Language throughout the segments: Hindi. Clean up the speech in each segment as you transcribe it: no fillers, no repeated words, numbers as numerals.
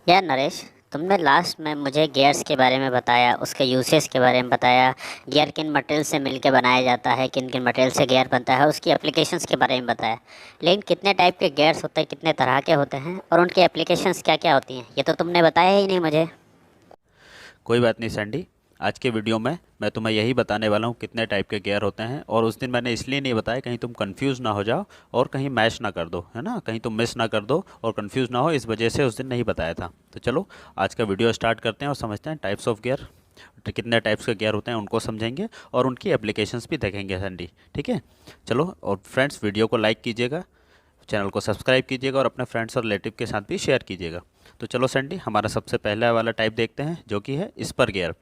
यार नरेश, तुमने लास्ट में मुझे गियर्स के बारे में बताया, उसके यूसेस के बारे में बताया। गियर किन मटेरियल से मिलकर बनाया जाता है, किन किन मटेरियल से गियर बनता है, उसकी एप्लीकेशंस के बारे में बताया। लेकिन कितने टाइप के गियर्स होते हैं, कितने तरह के होते हैं और उनकी एप्लीकेशंस क्या क्या होती हैं, ये तो तुमने बताया ही नहीं मुझे। कोई बात नहीं सैंडी। आज के वीडियो में मैं तुम्हें यही बताने वाला हूँ कितने टाइप के गियर होते हैं। और उस दिन मैंने इसलिए नहीं बताया कहीं तुम कंफ्यूज ना हो जाओ और कहीं मैच ना कर दो, है ना, कहीं तुम मिस ना कर दो और कंफ्यूज ना हो, इस वजह से उस दिन नहीं बताया था। तो चलो आज का वीडियो स्टार्ट करते हैं और समझते हैं टाइप्स ऑफ गियर। कितने टाइप्स के गियर होते हैं उनको समझेंगे और उनकी एप्लीकेशंस भी देखेंगे सैंडी। ठीक है, चलो। और फ्रेंड्स, वीडियो को लाइक कीजिएगा, चैनल को सब्सक्राइब कीजिएगा और अपने फ्रेंड्स और रिलेटिव के साथ भी शेयर कीजिएगा। तो चलो सैंडी, हमारा सबसे पहला वाला टाइप देखते हैं जो कि है स्पर गियर।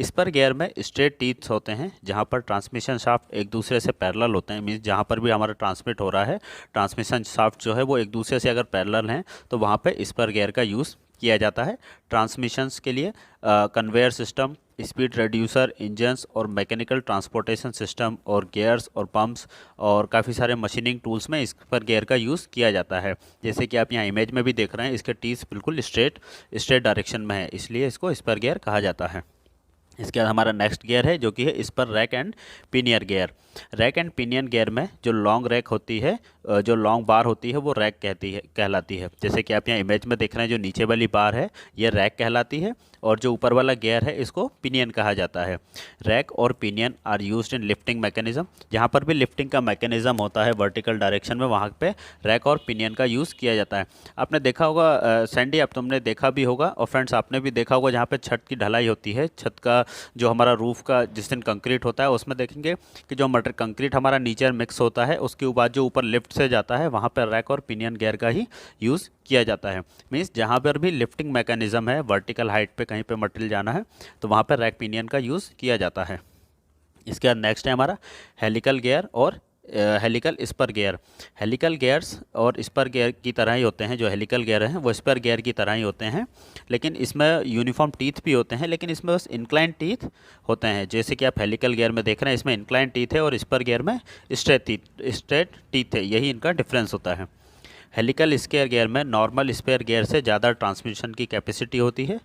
स्पर गियर में स्ट्रेट टीथ्स होते हैं जहां पर ट्रांसमिशन शाफ्ट एक दूसरे से पैरेलल होते हैं। मीन्स जहां पर भी हमारा ट्रांसमिट हो रहा है, ट्रांसमिशन शाफ्ट जो है वो एक दूसरे से अगर पैरेलल हैं तो वहां पे स्पर गियर का यूज़ किया जाता है ट्रांसमिशंस के लिए। Conveyor system, speed reducer, engines और मैकेनिकल ट्रांसपोर्टेशन सिस्टम और गियर्स और पंप्स और काफ़ी सारे मशीनिंग टूल्स में स्पर गियर का यूज़ किया जाता है। जैसे कि आप यहाँ इमेज में भी देख रहे हैं, इसके टीथ बिल्कुल स्ट्रेट स्ट्रेट डायरेक्शन में है, इसलिए इसको स्पर गियर कहा जाता है। इसके बाद हमारा नेक्स्ट गियर है जो कि है इस पर rack and pinion gear. Rack and pinion gear में जो लॉन्ग रैक होती है, जो लॉन्ग बार होती है वो रैक कहलाती है। जैसे कि आप यहाँ इमेज में देख रहे हैं, जो नीचे वाली बार है ये रैक कहलाती है और जो ऊपर वाला गियर है इसको पिनियन कहा जाता है। रैक और pinion are used in lifting mechanism. जहाँ पर भी लिफ्टिंग का मैकेनिज्म होता है वर्टिकल डायरेक्शन में, वहाँ पे रैक और पिनियन का यूज़ किया जाता है। आपने देखा होगा सैंडी, आप तुमने देखा भी होगा और फ्रेंड्स आपने भी देखा होगा, जहाँ पे छत की ढलाई होती है, छत का जो हमारा रूफ का जिस दिन कंक्रीट होता है उसमें देखेंगे कि जो मटर कंक्रीट हमारा नीचे मिक्स होता है उसके बाद जो ऊपर लिफ्ट से जाता है वहाँ पर रैक और पिनियन गियर का ही यूज़ किया जाता है। मीन्स जहाँ पर भी लिफ्टिंग मैकेनिज्म है, वर्टिकल हाइट पे कहीं पे मटेरियल जाना है तो वहाँ पर रैक पिनियन का यूज़ किया जाता है। इसके बाद नेक्स्ट है हमारा हेलिकल गियर और helical spur gear. Helical gears और स्पर गियर की तरह ही होते हैं। जो हेलिकल गियर हैं वो स्पर गियर की तरह ही होते हैं, लेकिन इसमें यूनिफॉर्म टीथ भी होते हैं, लेकिन इसमें बस इंक्लाइन टीथ होते हैं। जैसे कि आप हेलिकल गियर में देख रहे हैं, इसमें इंक्लाइन टीथ है और स्पर गियर में स्ट्रेट टीथ है, यही इनका डिफरेंस होता है। हेलिकल स्क्वायर गियर में नॉर्मल स्पेयर गियर से ज़्यादा ट्रांसमिशन की कैपेसिटी होती है।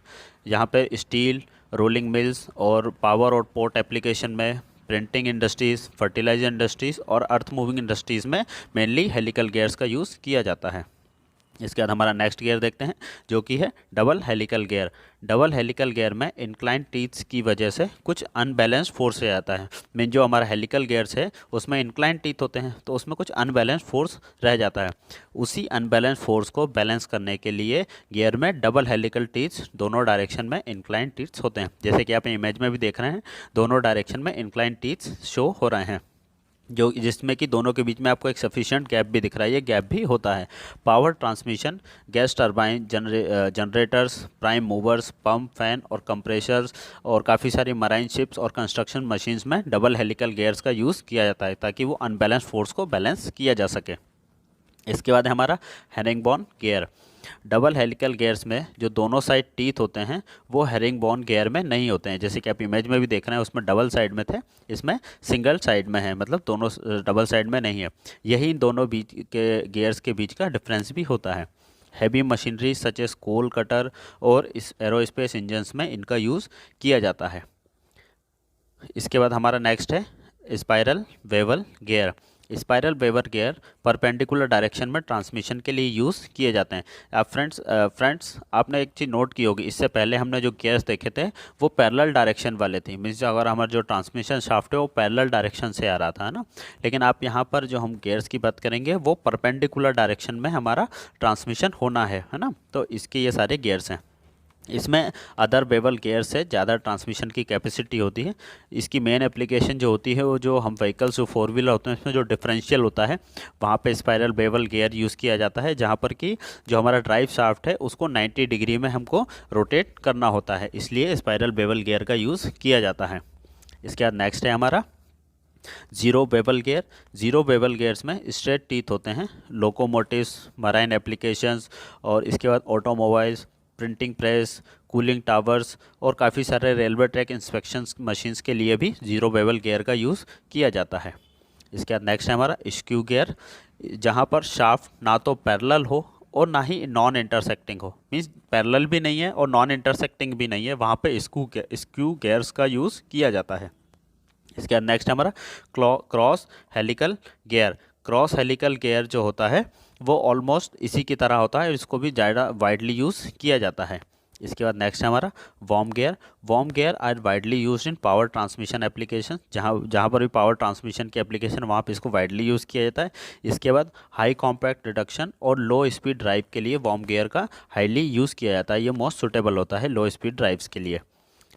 यहाँ पे स्टील, रोलिंग मिल्स और पावर और पोर्ट एप्लीकेशन में, प्रिंटिंग इंडस्ट्रीज़, फर्टिलाइजर इंडस्ट्रीज़ और अर्थ मूविंग इंडस्ट्रीज़ में मेनली हेलिकल गियर्स का यूज़ किया जाता है। इसके बाद हमारा नेक्स्ट गियर देखते हैं जो कि है double helical gear. Double helical gear में इंक्लाइन टीथ्स की वजह से कुछ अनबैलेंस फोर्स आ जाता है। मीन जो हमारा हेलिकल गियर्स है उसमें इंक्लाइन टीथ होते हैं तो उसमें कुछ अनबैलेंस फोर्स रह जाता है। उसी अनबैलेंस फोर्स को बैलेंस करने के लिए गियर में डबल हेलिकल टीथ्स दोनों डायरेक्शन में इंक्लाइन टीथ्स होते हैं। जैसे कि आप इमेज में भी देख रहे हैं, दोनों डायरेक्शन में इंक्लाइन टीथ्स शो हो रहे हैं, जो जिसमें कि दोनों के बीच में आपको एक सफिशिएंट गैप भी दिख रहा है, ये गैप भी होता है। Power transmission, gas turbine, generators, prime movers, pump, fan और कंप्रेशर्स और काफ़ी सारी मराइन शिप्स और कंस्ट्रक्शन मशीन्स में डबल हेलिकल गियर्स का यूज़ किया जाता है ताकि वो अनबैलेंस फोर्स को बैलेंस किया जा सके। इसके बाद है हमारा herringbone gear. Double helical gears में जो दोनों साइड टीथ होते हैं वो हेरिंगबोन गियर में नहीं होते हैं। जैसे कि आप इमेज में भी देख रहे हैं, उसमें डबल साइड में थे, इसमें सिंगल साइड में है, मतलब दोनों डबल साइड में नहीं है। यही इन दोनों बीच के गियर्स के बीच का डिफरेंस भी होता है। हैवी मशीनरी सच एस कोल कटर और इस एरोस्पेस इंजन्स में इनका यूज़ किया जाता है। इसके बाद हमारा नेक्स्ट है spiral bevel gear. Spiral bevel gear perpendicular direction में ट्रांसमिशन के लिए यूज़ किए जाते हैं। आप फ्रेंड्स आपने एक चीज़ नोट की होगी, इससे पहले हमने जो गियर्स देखे थे वो पैरेलल डायरेक्शन वाले थे। मीन्स अगर हमारा जो ट्रांसमिशन शाफ्ट है वो पैरेलल डायरेक्शन से आ रहा था, है ना। लेकिन आप यहाँ पर जो हम गियर्स की बात करेंगे वो परपेंडिकुलर डायरेक्शन में हमारा ट्रांसमिशन होना है ना। तो इसके ये सारे गियर्स हैं। इसमें अदर बेवल गियर से ज़्यादा ट्रांसमिशन की कैपेसिटी होती है। इसकी मेन एप्लीकेशन जो होती है वो जो हम व्हीकल्स जो फोर व्हीलर होते हैं उसमें जो डिफरेंशियल होता है वहाँ पे स्पाइरल बेवल गियर यूज़ किया जाता है, जहाँ पर कि जो हमारा ड्राइव शाफ्ट है उसको 90 डिग्री में हमको रोटेट करना होता है, इसलिए स्पाइरल बेवल गियर का यूज़ किया जाता है। इसके बाद नेक्स्ट है हमारा zero bevel gear. Zero bevel gears में स्ट्रेट टीथ होते हैं। लोकोमोटिव्स, मराइन एप्लीकेशंस और इसके बाद automobiles, printing press, cooling towers और काफ़ी सारे रेलवे ट्रैक इंस्पेक्शंस मशीन्स के लिए भी जीरो बेवल गियर का यूज़ किया जाता है। इसके बाद नेक्स्ट है हमारा स्क्यू गियर, जहाँ पर शाफ्ट ना तो पैरेलल हो और ना ही नॉन इंटरसेक्टिंग हो, मीन्स पैरेलल भी नहीं है और नॉन इंटरसेक्टिंग भी नहीं है, वहाँ पे स्क्यू गियर्स का यूज़ किया जाता है। इसके बाद नेक्स्ट हमारा cross helical gear. Cross helical gear जो होता है वो ऑलमोस्ट इसी की तरह होता है और इसको भी ज़्यादा वाइडली यूज़ किया जाता है। इसके बाद नेक्स्ट है हमारा worm gear. Worm gear are widely use in power transmission application, जहाँ पर भी पावर ट्रांसमिशन की एप्लीकेशन वहाँ पे इसको वाइडली यूज़ किया जाता है। इसके बाद हाई कॉम्पैक्ट रिडक्शन और लो स्पीड ड्राइव के लिए वॉर्म गियर का हाईली यूज़ किया जाता है, ये मोस्ट सुटेबल होता है लो स्पीड ड्राइव्स के लिए।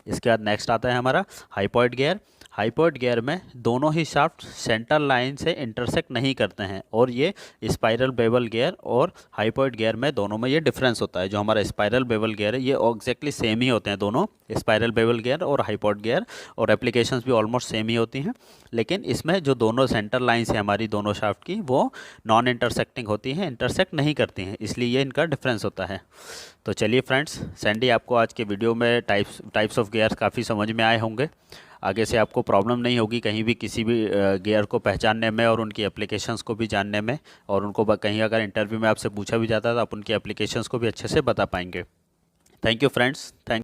इसके बाद नेक्स्ट आता है हमारा हाइपॉइड गियर। हाइपॉइड गियर में दोनों ही शाफ्ट सेंटर लाइन से इंटरसेक्ट नहीं करते हैं और ये स्पाइरल बेवल गियर और हाइपॉइड गियर में दोनों में ये डिफरेंस होता है। जो हमारा स्पाइरल बेवल गियर है ये एग्जैक्टली सेम ही होते हैं दोनों, स्पाइरल बेवल गियर और हाइपॉइड गियर, और एप्लीकेशंस भी ऑलमोस्ट सेम ही होती हैं, लेकिन इसमें जो दोनों सेंटर लाइन्स है हमारी दोनों शाफ्ट की वो नॉन इंटरसेक्टिंग होती हैं, इंटरसेक्ट नहीं करती हैं, इसलिए ये इनका डिफरेंस होता है। तो चलिए फ्रेंड्स, सैंडी आपको आज के वीडियो में टाइप्स ऑफ गियर्स काफ़ी समझ में आए होंगे। आगे से आपको प्रॉब्लम नहीं होगी कहीं भी किसी भी गियर को पहचानने में और उनकी एप्लीकेशंस को भी जानने में, और उनको कहीं अगर इंटरव्यू में आपसे पूछा भी जाता है तो आप उनकी एप्लीकेशंस को भी अच्छे से बता पाएंगे। Thank you friends, thank